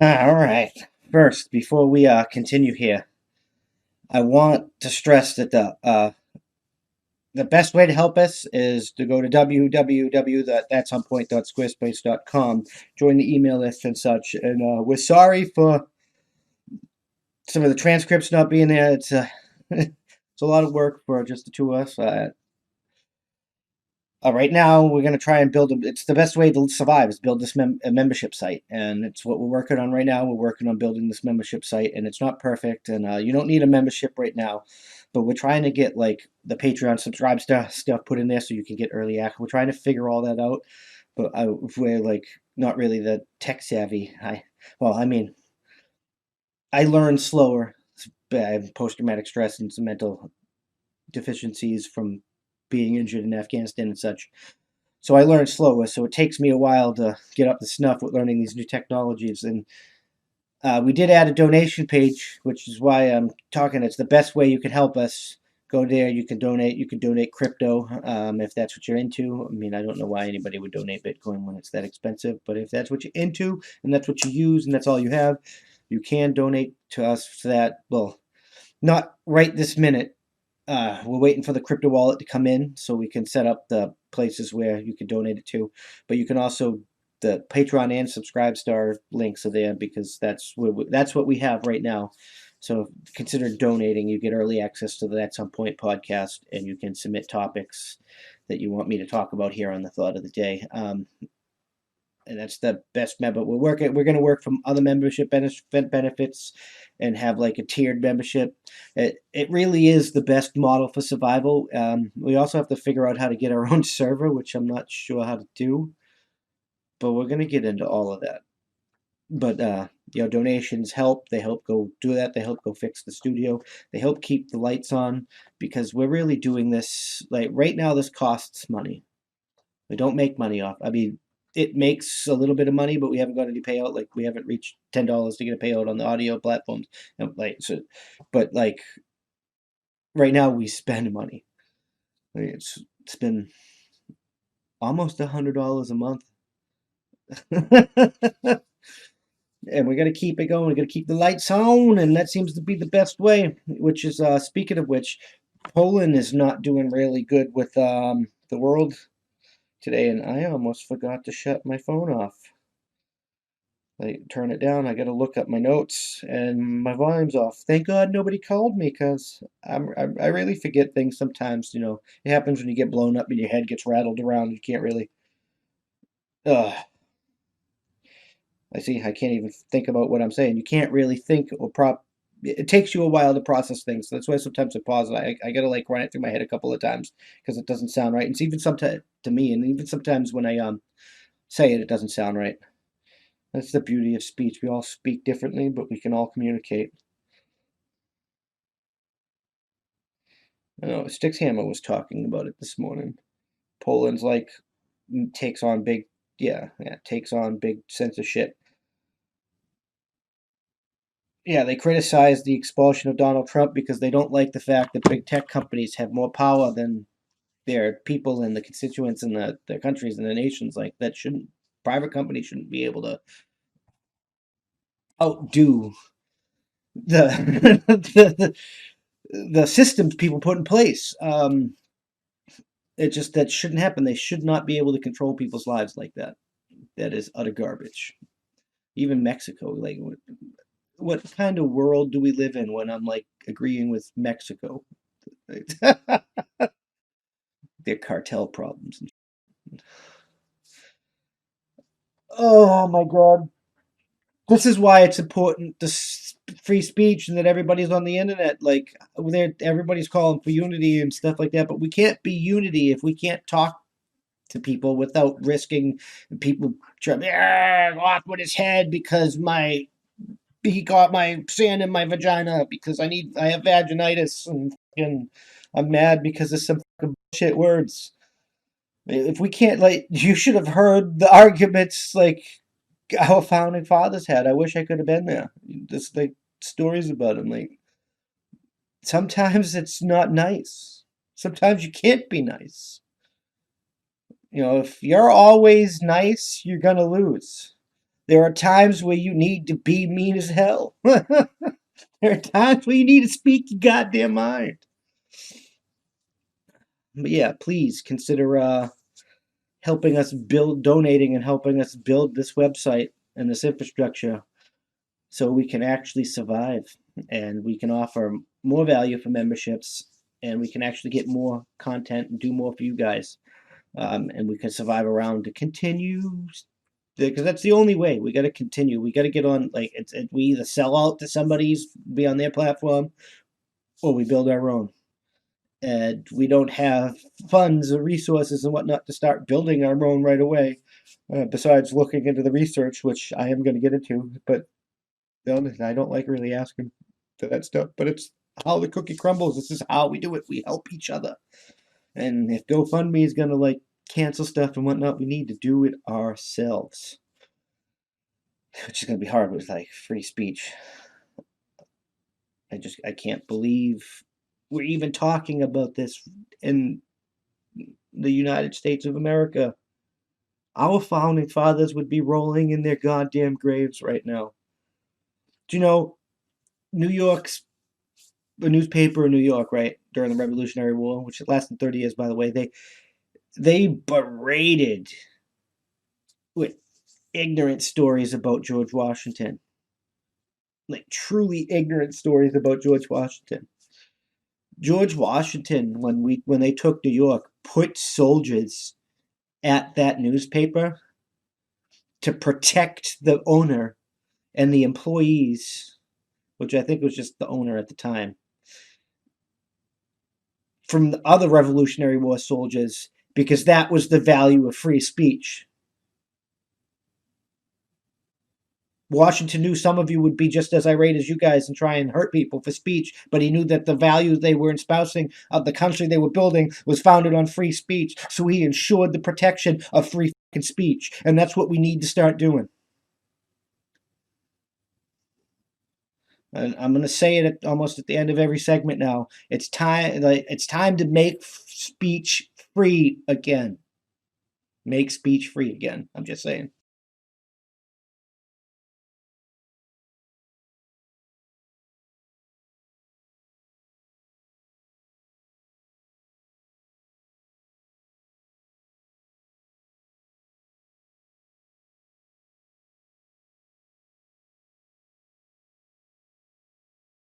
All right. First, before we continue here, I want to stress that the best way to help us is to go to www.thatsomepoint.squarespace.com, join the email list and such. And we're sorry for some of the transcripts not being there. It's it's a lot of work for just the two of us. Right now, we're going to try and build it's the best way to survive is build this a membership site, and it's what we're working on right now. We're working on building this membership site, and it's not perfect, and you don't need a membership right now, but we're trying to get like the Patreon subscribe stuff put in there so you can get early access. We're trying to figure all that out, but we're like not really the tech savvy. I mean, I learn slower. I have post-traumatic stress and some mental deficiencies from being injured in Afghanistan and such. So I learn slower, so it takes me a while to get up to snuff with learning these new technologies. And we did add a donation page, which is why I'm talking. It's the best way you can help us. Go there. You can donate. You can donate crypto if that's what you're into. I mean, I don't know why anybody would donate Bitcoin when it's that expensive, but if that's what you're into and that's what you use and that's all you have, you can donate to us for that. Well, not right this minute. We're waiting for the crypto wallet to come in so we can set up the places where you can donate it to. But you can also the Patreon and Subscribe Star links are there because that's what we have right now. So consider donating. You get early access to the That's On Point podcast, and you can submit topics that you want me to talk about here on the Thought of the Day. And that's the best member. We're going to work from other membership benefits, and have like a tiered membership. It really is the best model for survival. We also have to figure out how to get our own server, which I'm not sure how to do, but we're going to get into all of that. But donations help. They help go do that. They help go fix the studio. They help keep the lights on because we're really doing this like right now. This costs money. We don't make money off. I mean, it makes a little bit of money, but we haven't got any payout. Like we haven't reached $10 to get a payout on the audio platforms. But like right now we spend money. Like, it's been almost $100 a month, and we're gonna keep it going. We're gonna keep the lights on, and that seems to be the best way. Which is speaking of which, Poland is not doing really good with the world today, and I almost forgot to shut my phone off. I turn it down. I got to look up my notes, and my volume's off. Thank God nobody called me because I really forget things sometimes. It happens when you get blown up and your head gets rattled around. You can't really. Ugh. I see. I can't even think about what I'm saying. You can't really think or prop. It takes you a while to process things. So that's why sometimes I pause. I gotta like run it through my head a couple of times because it doesn't sound right. And it's even sometimes to me, and even sometimes when I say it, it doesn't sound right. That's the beauty of speech. We all speak differently, but we can all communicate. I know Stixhammer was talking about it this morning. Poland's like takes on big, yeah, takes on big censorship. Yeah, they criticize the expulsion of Donald Trump because they don't like the fact that big tech companies have more power than their people and the constituents and their countries and the nations. Like that shouldn't private companies shouldn't be able to outdo the the systems people put in place. It just that shouldn't happen. They should not be able to control people's lives like that. That is utter garbage. Even Mexico, like what kind of world do we live in when I'm like agreeing with Mexico? Their cartel problems. Oh my God. This is why it's important to free speech and that everybody's on the internet. Like, everybody's calling for unity and stuff like that, but we can't be unity if we can't talk to people without risking people trying off with his head because he got my sand in my vagina because I have vaginitis and I'm mad because of some fucking bullshit words. If we can't like you should have heard the arguments like our founding fathers had. I wish I could have been there. Just like stories about them. Like sometimes it's not nice. Sometimes you can't be nice. If you're always nice, you're gonna lose. There are times where you need to be mean as hell. There are times where you need to speak your goddamn mind. But yeah, please consider helping us build, donating and helping us build this website and this infrastructure so we can actually survive and we can offer more value for memberships and we can actually get more content and do more for you guys. And we can survive around to continue because that's the only way. We got to continue. We got to get on. Like we either sell out to somebody's be on their platform, or we build our own. And we don't have funds or resources and whatnot to start building our own right away. Besides looking into the research, which I am going to get into, but I don't like really asking for that stuff. But it's how the cookie crumbles. This is how we do it. We help each other. And if GoFundMe is going to like cancel stuff and whatnot, we need to do it ourselves. Which is going to be hard with like free speech. I can't believe we're even talking about this in the United States of America. Our founding fathers would be rolling in their goddamn graves right now. Do you know New York's the newspaper in New York, right, during the Revolutionary War, which lasted 30 years, by the way, they berated with ignorant stories about George Washington. Like truly ignorant stories about George Washington. George Washington, when they took New York, put soldiers at that newspaper to protect the owner and the employees, which I think was just the owner at the time, from the other Revolutionary War soldiers, because that was the value of free speech. Washington knew some of you would be just as irate as you guys and try and hurt people for speech, but he knew that the values they were espousing of the country they were building was founded on free speech, so he ensured the protection of free speech, and that's what we need to start doing. And I'm going to say it almost at the end of every segment now. It's time. It's time to make speech free again. Make speech free again. I'm just saying.